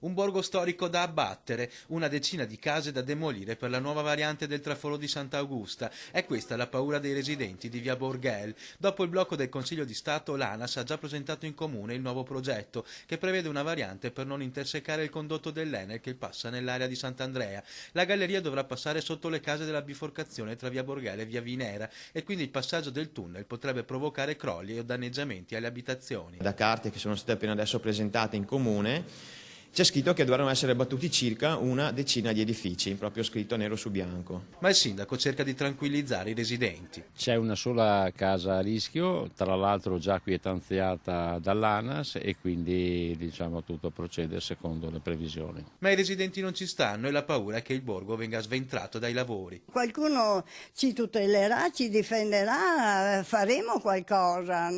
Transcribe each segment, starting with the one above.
Un borgo storico da abbattere, una decina di case da demolire per la nuova variante del traforo di Sant'Augusta. È questa la paura dei residenti di via Borghel. Dopo il blocco del Consiglio di Stato, l'ANAS ha già presentato in comune il nuovo progetto, che prevede una variante per non intersecare il condotto dell'Enel che passa nell'area di Sant'Andrea. La galleria dovrà passare sotto le case della biforcazione tra via Borghel e via Vinera e quindi il passaggio del tunnel potrebbe provocare crolli o danneggiamenti alle abitazioni. Da carte che sono state appena adesso presentate in comune c'è scritto che dovranno essere abbattuti circa una decina di edifici, proprio scritto nero su bianco. Ma il sindaco cerca di tranquillizzare i residenti. C'è una sola casa a rischio, tra l'altro già quietanziata dall'ANAS, e quindi tutto procede secondo le previsioni. Ma i residenti non ci stanno e la paura è che il borgo venga sventrato dai lavori. Qualcuno ci tutelerà, ci difenderà, faremo qualcosa.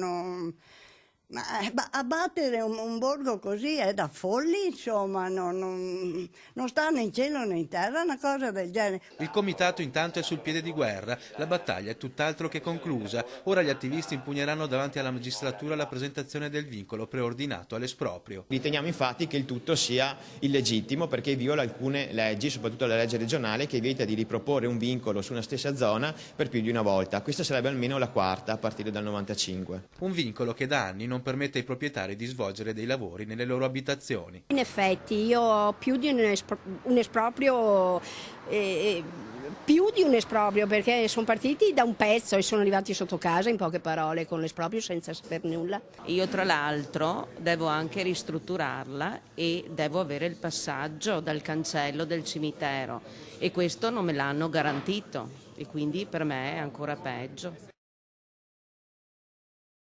Ma abbattere un borgo così è da folli, insomma, non sta né in cielo né in terra una cosa del genere. Il comitato intanto è sul piede di guerra, la battaglia è tutt'altro che conclusa. Ora gli attivisti impugneranno davanti alla magistratura la presentazione del vincolo preordinato all'esproprio. Riteniamo infatti che il tutto sia illegittimo perché viola alcune leggi, soprattutto la legge regionale, che vieta di riproporre un vincolo su una stessa zona per più di una volta. Questa sarebbe almeno la quarta a partire dal 95. Un vincolo che da anni non permette ai proprietari di svolgere dei lavori nelle loro abitazioni. In effetti io ho più di un esproprio, perché sono partiti da un pezzo e sono arrivati sotto casa, in poche parole, con l'esproprio senza saper nulla. Io tra l'altro devo anche ristrutturarla e devo avere il passaggio dal cancello del cimitero e questo non me l'hanno garantito e quindi per me è ancora peggio.